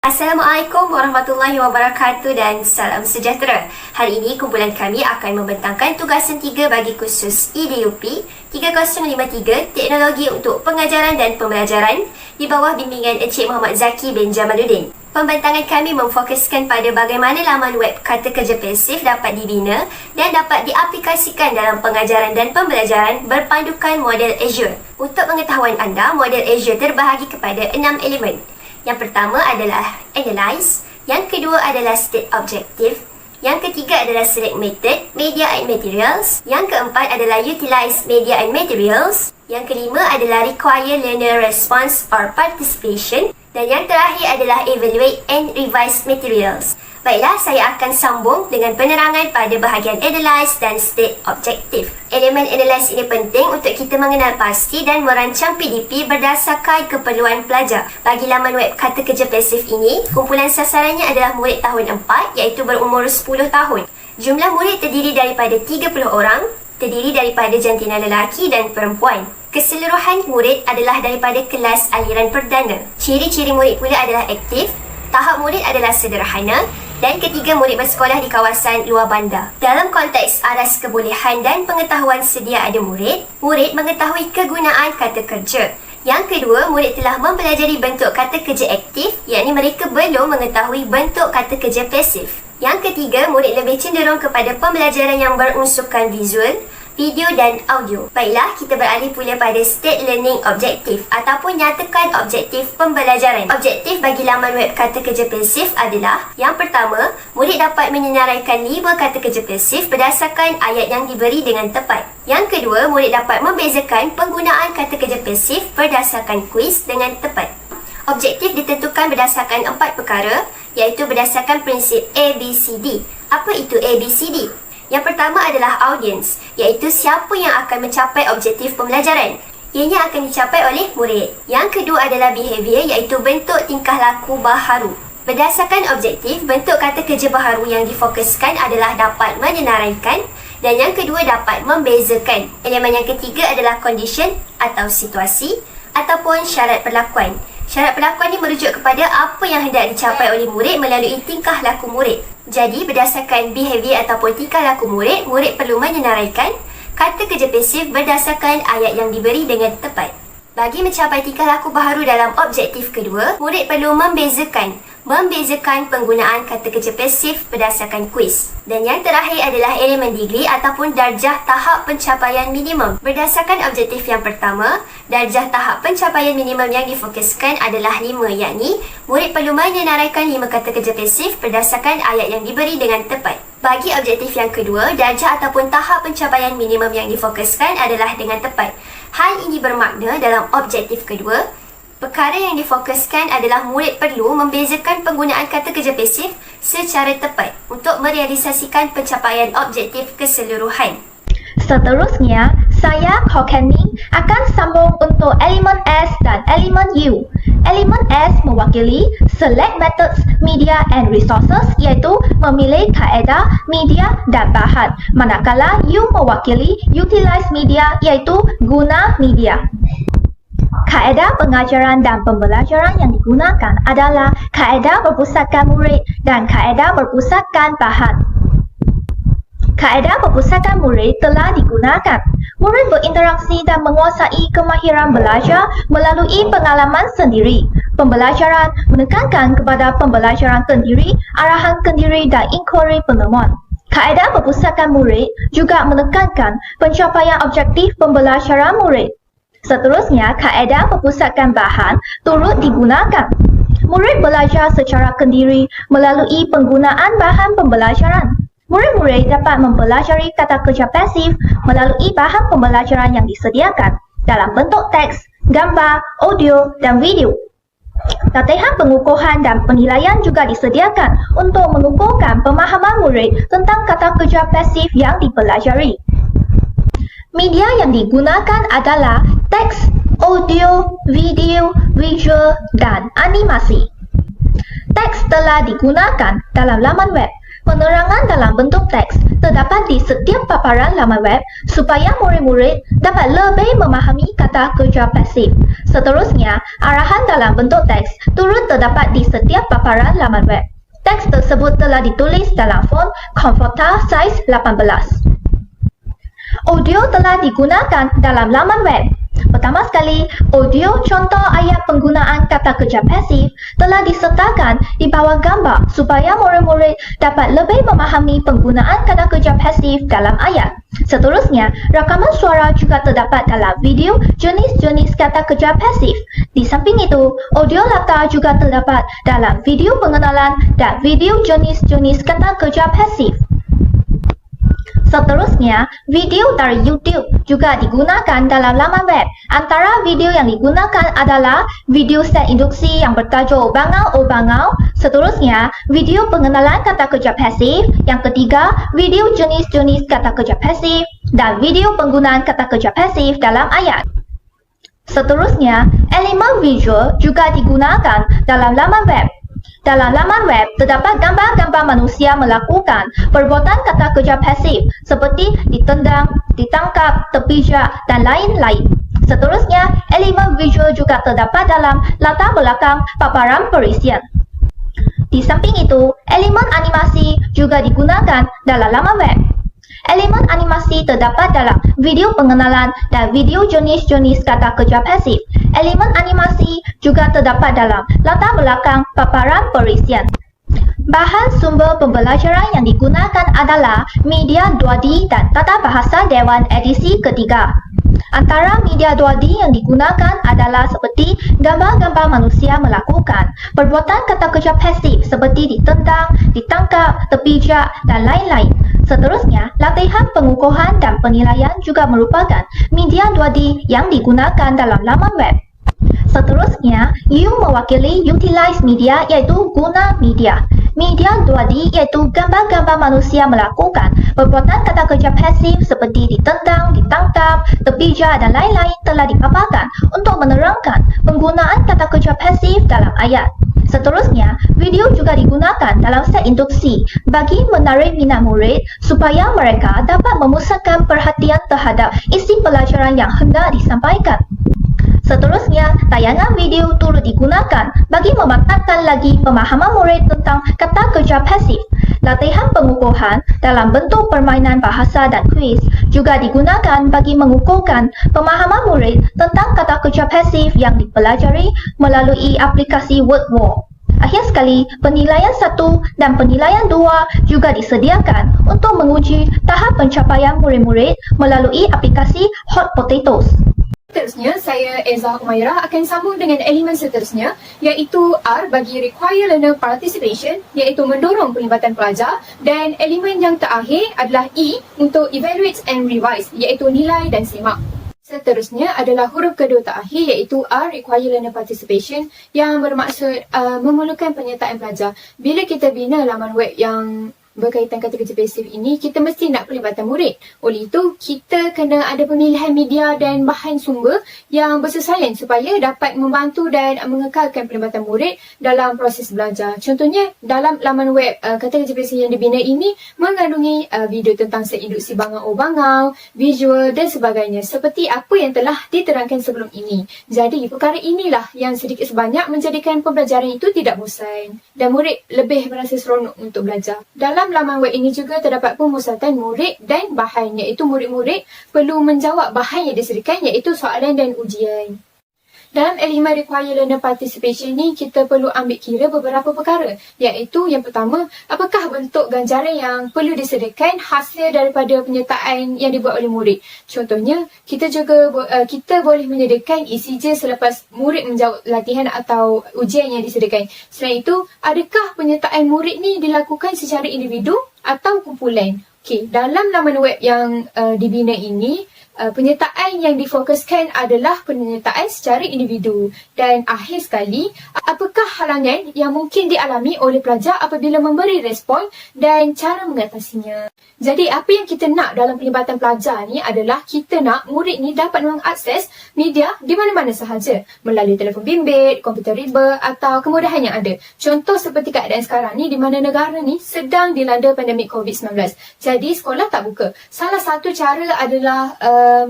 Assalamualaikum warahmatullahi wabarakatuh dan salam sejahtera. Hari ini kumpulan kami akan membentangkan tugasan 3 bagi kursus EDUP 3053 Teknologi untuk Pengajaran dan Pembelajaran di bawah bimbingan Encik Muhammad Zaki bin Jamaluddin. Pembentangan kami memfokuskan pada bagaimana laman web kata kerja pasif dapat dibina dan dapat diaplikasikan dalam pengajaran dan pembelajaran berpandukan model Azure. Untuk pengetahuan anda, model Azure terbahagi kepada 6 elemen. Yang pertama adalah Analyze, yang kedua adalah State Objective, yang ketiga adalah Select Method, Media and Materials, yang keempat adalah Utilize Media and Materials, yang kelima adalah Require Learner Response or Participation, dan yang terakhir adalah Evaluate and Revise Materials. Baiklah, saya akan sambung dengan penerangan pada bahagian Analyze dan State Objective. Elemen Analyze ini penting untuk kita mengenal pasti dan merancang PDP berdasarkan keperluan pelajar. Bagi laman web kata kerja pasif ini, kumpulan sasarannya adalah murid tahun 4 iaitu berumur 10 tahun. Jumlah murid terdiri daripada 30 orang, terdiri daripada jantina lelaki dan perempuan. Keseluruhan murid adalah daripada kelas aliran perdana. Ciri-ciri murid pula adalah aktif, tahap murid adalah sederhana, dan ketiga, murid bersekolah di kawasan luar bandar. Dalam konteks aras kebolehan dan pengetahuan sedia ada murid, murid mengetahui kegunaan kata kerja. Yang kedua, murid telah mempelajari bentuk kata kerja aktif, yakni mereka belum mengetahui bentuk kata kerja pasif. Yang ketiga, murid lebih cenderung kepada pembelajaran yang berunsurkan visual, video dan audio. Baiklah, kita beralih pula pada State Learning Objective ataupun nyatakan objektif pembelajaran. Objektif bagi laman web kata kerja pasif adalah: yang pertama, murid dapat menyenaraikan 5 kata kerja pasif berdasarkan ayat yang diberi dengan tepat. Yang kedua, murid dapat membezakan penggunaan kata kerja pasif berdasarkan kuis dengan tepat. Objektif ditentukan berdasarkan 4 perkara, iaitu berdasarkan prinsip ABCD. Apa itu ABCD? Yang pertama adalah audience, iaitu siapa yang akan mencapai objektif pembelajaran. Ianya akan dicapai oleh murid. Yang kedua adalah behavior, iaitu bentuk tingkah laku baharu. Berdasarkan objektif, bentuk kata kerja baharu yang difokuskan adalah dapat menyenaraikan, dan yang kedua dapat membezakan. Elemen yang ketiga adalah condition atau situasi ataupun syarat perlakuan. Syarat perlakuan ini merujuk kepada apa yang hendak dicapai oleh murid melalui tingkah laku murid. Jadi, berdasarkan behavior ataupun tingkah laku murid, murid perlu menyenaraikan kata kerja pasif berdasarkan ayat yang diberi dengan tepat. Bagi mencapai tingkah laku baharu dalam objektif kedua, murid perlu membezakan penggunaan kata kerja pasif berdasarkan kuis. Dan yang terakhir adalah elemen degree ataupun darjah tahap pencapaian minimum. Berdasarkan objektif yang pertama, darjah tahap pencapaian minimum yang difokuskan adalah 5, yakni murid perlu menyenaraikan 5 kata kerja pasif berdasarkan ayat yang diberi dengan tepat. Bagi objektif yang kedua, darjah ataupun tahap pencapaian minimum yang difokuskan adalah dengan tepat. Hal ini bermakna dalam objektif kedua, perkara yang difokuskan adalah murid perlu membezakan penggunaan kata kerja pasif secara tepat untuk merealisasikan pencapaian objektif keseluruhan. Seterusnya, saya Kokeni akan sambung untuk elemen S dan elemen U. Elemen S mewakili Select Methods, Media and Resources, iaitu memilih kaedah, media dan bahan. Manakala U mewakili Utilize Media, iaitu guna media. Kaedah pengajaran dan pembelajaran yang digunakan adalah kaedah berpusatkan murid dan kaedah berpusatkan bahan. Kaedah berpusatkan murid telah digunakan. Murid berinteraksi dan menguasai kemahiran belajar melalui pengalaman sendiri. Pembelajaran menekankan kepada pembelajaran kendiri, arahan kendiri dan inquiry penemuan. Kaedah berpusatkan murid juga menekankan pencapaian objektif pembelajaran murid. Seterusnya, kaedah berpusatkan bahan turut digunakan. Murid belajar secara kendiri melalui penggunaan bahan pembelajaran. Murid-murid dapat mempelajari kata kerja pasif melalui bahan pembelajaran yang disediakan dalam bentuk teks, gambar, audio dan video. Latihan pengukuhan dan penilaian juga disediakan untuk mengukuhkan pemahaman murid tentang kata kerja pasif yang dipelajari. Media yang digunakan adalah teks, audio, video, visual dan animasi. Teks telah digunakan dalam laman web. Penerangan dalam bentuk teks terdapat di setiap paparan laman web supaya murid-murid dapat lebih memahami kata kerja pasif. Seterusnya, arahan dalam bentuk teks turut terdapat di setiap paparan laman web. Teks tersebut telah ditulis dalam font Comforta saiz 18. Audio telah digunakan dalam laman web. Pertama sekali, audio contoh ayat penggunaan kata kerja pasif telah disertakan di bawah gambar supaya murid-murid dapat lebih memahami penggunaan kata kerja pasif dalam ayat. Seterusnya, rakaman suara juga terdapat dalam video jenis-jenis kata kerja pasif. Di samping itu, audio latar juga terdapat dalam video pengenalan dan video jenis-jenis kata kerja pasif. Seterusnya, video dari YouTube juga digunakan dalam laman web. Antara video yang digunakan adalah video set induksi yang bertajuk Bangau Oh Bangau. Seterusnya, video pengenalan kata kerja pasif. Yang ketiga, video jenis-jenis kata kerja pasif dan video penggunaan kata kerja pasif dalam ayat. Seterusnya, elemen visual juga digunakan dalam laman web. Dalam laman web, terdapat gambar-gambar manusia melakukan perbuatan kata kerja pasif seperti ditendang, ditangkap, terpijak dan lain-lain. Seterusnya, elemen visual juga terdapat dalam latar belakang paparan perisian. Di samping itu, elemen animasi juga digunakan dalam laman web. Elemen animasi terdapat dalam video pengenalan dan video jenis-jenis kata kerja pasif. Elemen animasi juga terdapat dalam latar belakang paparan perisian. Bahan sumber pembelajaran yang digunakan adalah media 2D dan tata bahasa Dewan edisi ketiga. Antara media 2D yang digunakan adalah seperti gambar-gambar manusia melakukan perbuatan kata kerja pasif seperti ditendang, ditangkap, terpijak dan lain-lain. Seterusnya, latihan pengukuhan dan penilaian juga merupakan media 2D yang digunakan dalam laman web. Seterusnya, U mewakili utilize media iaitu guna media. Media 2D iaitu gambar-gambar manusia melakukan perbuatan kata kerja pasif seperti ditendang, ditangkap, terpijak dan lain-lain telah dipaparkan untuk menerangkan penggunaan kata kerja pasif dalam ayat. Seterusnya, video juga digunakan dalam set induksi bagi menarik minat murid supaya mereka dapat memusatkan perhatian terhadap isi pelajaran yang hendak disampaikan. Seterusnya, tayangan video turut digunakan bagi mematangkan lagi pemahaman murid tentang kata kerja pasif. Latihan pengukuhan dalam bentuk permainan bahasa dan kuis juga digunakan bagi mengukuhkan pemahaman murid tentang kata kerja pasif yang dipelajari melalui aplikasi WordWall. Akhir sekali, penilaian 1 dan penilaian 2 juga disediakan untuk menguji tahap pencapaian murid-murid melalui aplikasi Hot Potatoes. Seterusnya, saya Eza Umairah akan sambung dengan elemen seterusnya iaitu R bagi Require Learner Participation iaitu mendorong pelibatan pelajar, dan elemen yang terakhir adalah E untuk Evaluate and Revise iaitu nilai dan semak. Seterusnya adalah huruf kedua terakhir iaitu R Require Learner Participation yang bermaksud memerlukan penyertaan pelajar. Bila kita bina laman web yang berkaitan kata kerja pasif ini, kita mesti nak pelibatan murid. Oleh itu, kita kena ada pemilihan media dan bahan sumber yang bersesuaian supaya dapat membantu dan mengekalkan pelibatan murid dalam proses belajar. Contohnya, dalam laman web kata kerja pasif yang dibina ini mengandungi video tentang set induksi Bangau Oh Bangau, visual dan sebagainya seperti apa yang telah diterangkan sebelum ini. Jadi, perkara inilah yang sedikit sebanyak menjadikan pembelajaran itu tidak bosan dan murid lebih merasa seronok untuk belajar. Dalam laman web ini juga terdapat pemusatan murid dan bahan iaitu murid-murid perlu menjawab bahan yang disediakan iaitu soalan dan ujian. Dalam elemen Require Learner Participation ni, kita perlu ambil kira beberapa perkara iaitu yang pertama, apakah bentuk ganjaran yang perlu disediakan hasil daripada penyertaan yang dibuat oleh murid. Contohnya, kita boleh menyediakan ECJ selepas murid menjawab latihan atau ujian yang disediakan. Selain itu, adakah penyertaan murid ni dilakukan secara individu atau kumpulan? Okey, dalam laman web yang dibina ini, Penyertaan yang difokuskan adalah penyertaan secara individu. Dan akhir sekali, apakah halangan yang mungkin dialami oleh pelajar apabila memberi respon dan cara mengatasinya? Jadi apa yang kita nak dalam pelibatan pelajar ni adalah kita nak murid ni dapat mengakses media di mana-mana sahaja melalui telefon bimbit, komputer riba atau kemudahan yang ada. Contoh seperti keadaan sekarang ni di mana negara ni sedang dilanda pandemik COVID-19. Jadi sekolah tak buka. Salah satu cara adalah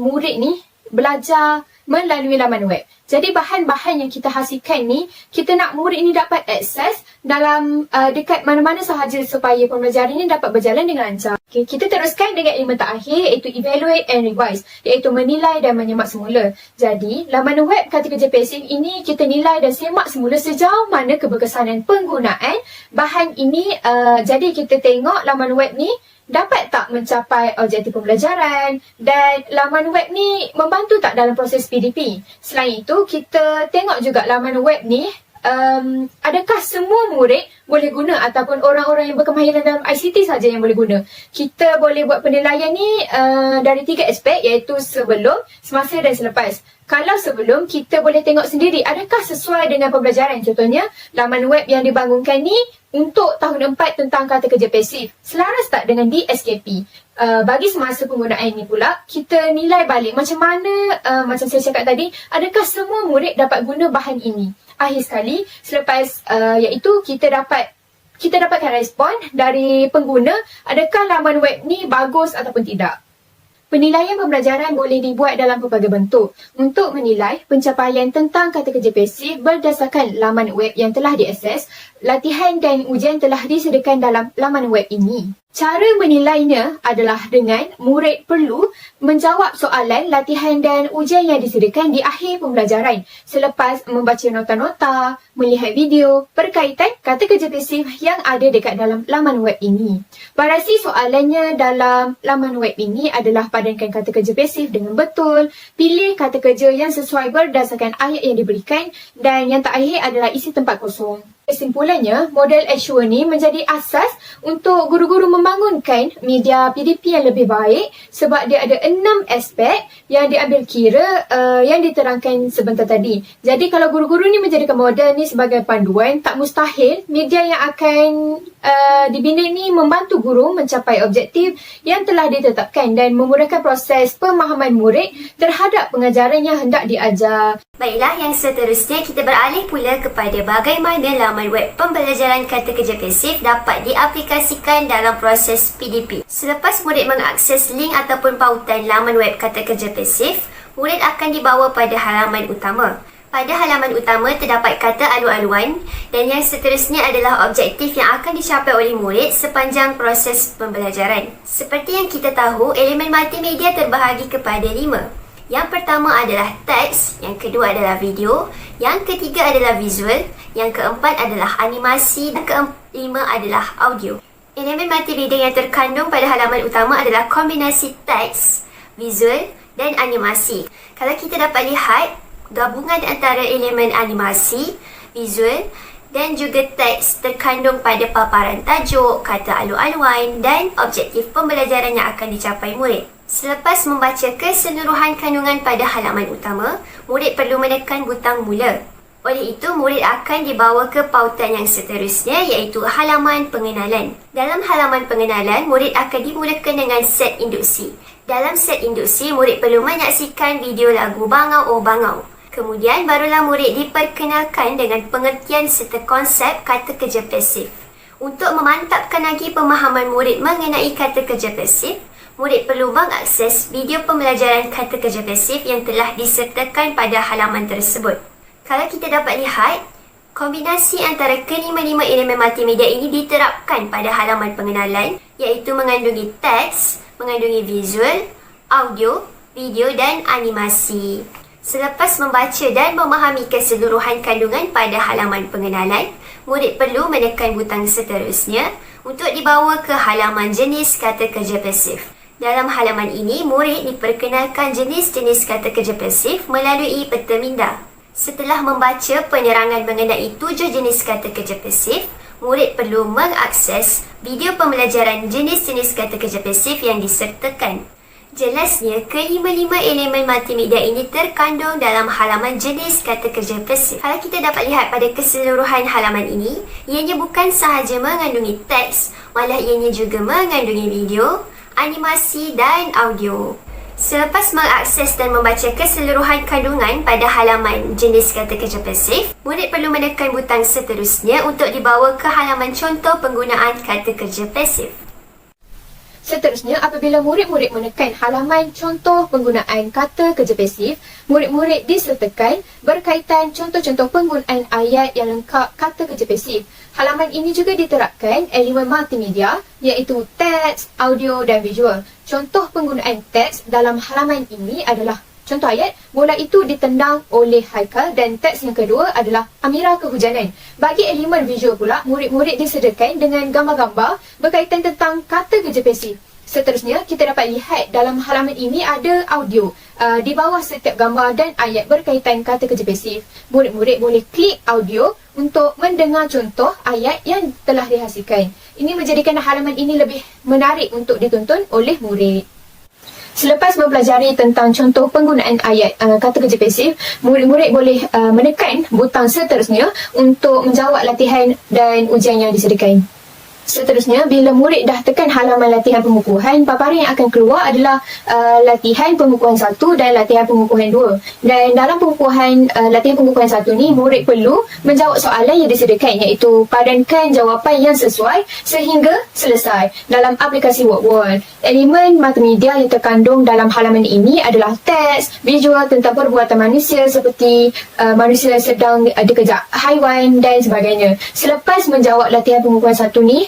murid ni belajar melalui laman web. Jadi bahan-bahan yang kita hasilkan ni, kita nak murid ni dapat akses dalam dekat mana-mana sahaja supaya pembelajaran ni dapat berjalan dengan lancar. Okay, kita teruskan dengan elemen terakhir iaitu evaluate and revise, iaitu menilai dan menyemak semula. Jadi, laman web kata kerja pasif ini kita nilai dan semak semula sejauh mana keberkesanan penggunaan bahan ini. Jadi kita tengok laman web ni dapat tak mencapai objektif pembelajaran dan laman web ni membantu tak dalam proses PDP. Selain itu, kita tengok juga laman web ni adakah semua murid boleh guna ataupun orang-orang yang berkemahiran dalam ICT saja yang boleh guna. Kita boleh buat penilaian ni dari 3 aspek iaitu sebelum, semasa dan selepas. Kalau sebelum, kita boleh tengok sendiri adakah sesuai dengan pembelajaran. Contohnya, laman web yang dibangunkan ni untuk tahun 4 tentang kata kerja pasif. Selaras tak dengan DSKP? Bagi semasa penggunaan ni pula, kita nilai balik macam mana, macam saya cakap tadi, adakah semua murid dapat guna bahan ini. Akhir sekali, selepas iaitu kita dapatkan respon dari pengguna, adakah laman web ni bagus ataupun tidak. Penilaian pembelajaran boleh dibuat dalam pelbagai bentuk. Untuk menilai pencapaian tentang kata kerja pasif berdasarkan laman web yang telah diakses, latihan dan ujian telah disediakan dalam laman web ini. Cara menilainya adalah dengan murid perlu menjawab soalan, latihan dan ujian yang disediakan di akhir pembelajaran selepas membaca nota-nota, melihat video berkaitan kata kerja pasif yang ada dekat dalam laman web ini. Variasi soalannya dalam laman web ini adalah padankan kata kerja pasif dengan betul, pilih kata kerja yang sesuai berdasarkan ayat yang diberikan dan yang terakhir adalah isi tempat kosong. Kesimpulannya, model Azure ni menjadi asas untuk guru-guru membangunkan media PDP yang lebih baik sebab dia ada 6 aspek yang diambil kira yang diterangkan sebentar tadi. Jadi kalau guru-guru ni menjadikan model ni sebagai panduan, tak mustahil media yang akan dibina ni membantu guru mencapai objektif yang telah ditetapkan dan memudahkan proses pemahaman murid terhadap pengajaran yang hendak diajar. Baiklah, yang seterusnya kita beralih pula kepada bagaimana laman web pembelajaran kata kerja pasif dapat diaplikasikan dalam proses PDP. Selepas murid mengakses link ataupun pautan laman web kata kerja pasif, murid akan dibawa pada halaman utama. Pada halaman utama terdapat kata alu-aluan dan yang seterusnya adalah objektif yang akan dicapai oleh murid sepanjang proses pembelajaran. Seperti yang kita tahu, elemen multimedia terbahagi kepada 5. Yang pertama adalah teks, yang kedua adalah video, yang ketiga adalah visual, yang keempat adalah animasi dan kelima adalah audio. Elemen multimedia yang terkandung pada halaman utama adalah kombinasi teks, visual dan animasi. Kalau kita dapat lihat, gabungan antara elemen animasi, visual dan juga teks terkandung pada paparan tajuk, kata alu-aluan dan objektif pembelajaran yang akan dicapai murid. Selepas membaca keseluruhan kandungan pada halaman utama, murid perlu menekan butang mula. Oleh itu, murid akan dibawa ke pautan yang seterusnya iaitu halaman pengenalan. Dalam halaman pengenalan, murid akan dimulakan dengan set induksi. Dalam set induksi, murid perlu menyaksikan video lagu Bangau Oh Bangau. Kemudian barulah murid diperkenalkan dengan pengertian serta konsep kata kerja pasif. Untuk memantapkan lagi pemahaman murid mengenai kata kerja pasif, murid perlu mengakses video pembelajaran kata kerja pasif yang telah disertakan pada halaman tersebut. Kalau kita dapat lihat, kombinasi antara kelima-lima elemen multimedia ini diterapkan pada halaman pengenalan iaitu mengandungi teks, mengandungi visual, audio, video dan animasi. Selepas membaca dan memahami keseluruhan kandungan pada halaman pengenalan, murid perlu menekan butang seterusnya untuk dibawa ke halaman jenis kata kerja pasif. Dalam halaman ini, murid diperkenalkan jenis-jenis kata kerja pasif melalui peta minda. Setelah membaca penerangan mengenai 7 jenis kata kerja pasif, murid perlu mengakses video pembelajaran jenis-jenis kata kerja pasif yang disertakan. Jelasnya, kelima-lima elemen multimedia ini terkandung dalam halaman jenis kata kerja pasif. Kalau kita dapat lihat pada keseluruhan halaman ini, ianya bukan sahaja mengandungi teks, malah ianya juga mengandungi video, animasi dan audio. Selepas mengakses dan membaca keseluruhan kandungan pada halaman jenis kata kerja pasif, murid perlu menekan butang seterusnya untuk dibawa ke halaman contoh penggunaan kata kerja pasif. Seterusnya, apabila murid-murid menekan halaman contoh penggunaan kata kerja pasif, murid-murid disertakan berkaitan contoh-contoh penggunaan ayat yang lengkap kata kerja pasif. Halaman ini juga diterapkan elemen multimedia iaitu teks, audio dan visual. Contoh penggunaan teks dalam halaman ini adalah contoh ayat, bola itu ditendang oleh Haikal, dan teks yang kedua adalah Amira kehujanan. Bagi elemen visual pula, murid-murid disediakan dengan gambar-gambar berkaitan tentang kata kerja pasif. Seterusnya, kita dapat lihat dalam halaman ini ada audio. Di bawah setiap gambar dan ayat berkaitan kata kerja pasif, murid-murid boleh klik audio untuk mendengar contoh ayat yang telah dihasilkan. Ini menjadikan halaman ini lebih menarik untuk ditonton oleh murid. Selepas mempelajari tentang contoh penggunaan ayat kata kerja pasif, murid-murid boleh menekan butang seterusnya untuk menjawab latihan dan ujian yang disediakan. Seterusnya, bila murid dah tekan halaman latihan pengukuhan, paparan yang akan keluar adalah latihan pengukuhan 1 dan latihan pengukuhan 2. Dan dalam latihan pengukuhan 1 ni, murid perlu menjawab soalan yang disediakan, iaitu padankan jawapan yang sesuai sehingga selesai dalam aplikasi Wordwall. Elemen multimedia yang terkandung dalam halaman ini adalah teks, visual tentang perbuatan manusia seperti manusia sedang dikejar haiwan dan sebagainya. Selepas menjawab latihan pengukuhan 1 ni,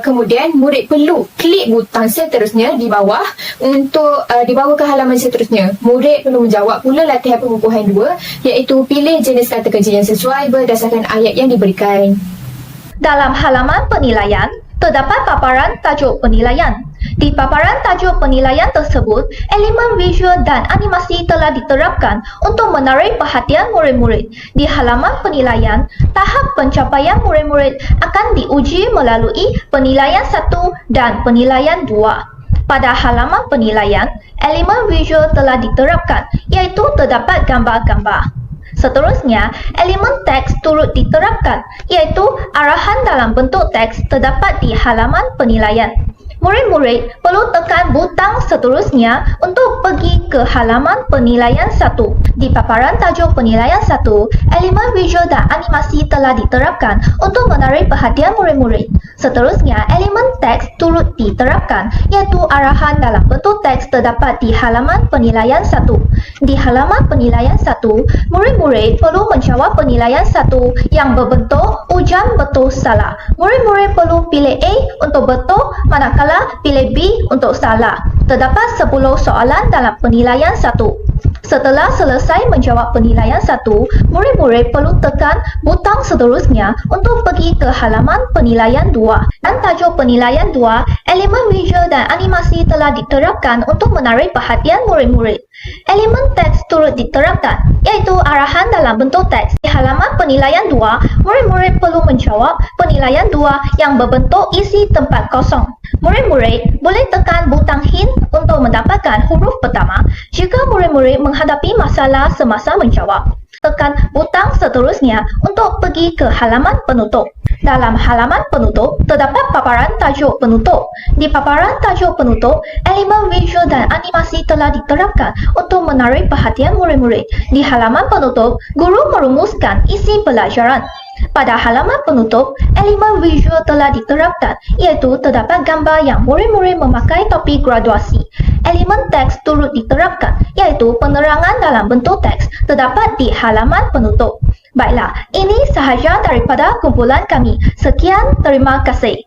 kemudian murid perlu klik butang seterusnya di bawah untuk dibawa ke halaman seterusnya. Murid perlu menjawab pula latihan pengukuhan 2, iaitu pilih jenis kata kerja yang sesuai berdasarkan ayat yang diberikan. Dalam halaman penilaian, terdapat paparan tajuk penilaian. Di paparan tajuk penilaian tersebut, elemen visual dan animasi telah diterapkan untuk menarik perhatian murid-murid. Di halaman penilaian, tahap pencapaian murid-murid akan diuji melalui penilaian 1 dan penilaian 2. Pada halaman penilaian, elemen visual telah diterapkan, iaitu terdapat gambar-gambar. Seterusnya, elemen teks turut diterapkan, iaitu arahan dalam bentuk teks terdapat di halaman penilaian. Murid-murid perlu tekan butang seterusnya untuk pergi ke halaman penilaian 1. Di paparan tajuk penilaian 1, elemen visual dan animasi telah diterapkan untuk menarik perhatian murid-murid. Seterusnya, elemen teks turut diterapkan, iaitu arahan dalam bentuk teks terdapat di halaman penilaian 1. Di halaman penilaian 1, murid-murid perlu menjawab penilaian 1 yang berbentuk ujian betul salah. Murid-murid perlu pilih A untuk betul, manakala pilih B untuk salah. Terdapat 10 soalan dalam penilaian 1. Setelah selesai menjawab penilaian 1, murid-murid perlu tekan butang seterusnya untuk pergi ke halaman penilaian 2. Dan tajuk penilaian 2, elemen visual dan animasi telah diterapkan untuk menarik perhatian murid-murid. Elemen teks turut diterapkan, iaitu arahan dalam bentuk teks. Di halaman penilaian 2, murid-murid perlu menjawab penilaian 2 yang berbentuk isi tempat kosong. Murid-murid boleh tekan butang hint untuk mendapatkan huruf pertama jika murid-murid menghadapi masalah semasa menjawab. Tekan butang seterusnya untuk pergi ke halaman penutup. Dalam halaman penutup, terdapat paparan tajuk penutup. Di paparan tajuk penutup, elemen visual dan animasi telah diterapkan untuk menarik perhatian murid-murid. Di halaman penutup, guru merumuskan isi pelajaran. Pada halaman penutup, elemen visual telah diterapkan, iaitu terdapat gambar yang murid-murid memakai topi graduasi. Elemen teks turut diterapkan, iaitu penerangan dalam bentuk teks terdapat di halaman penutup. Baiklah, ini sahaja daripada kumpulan kami. Sekian, terima kasih.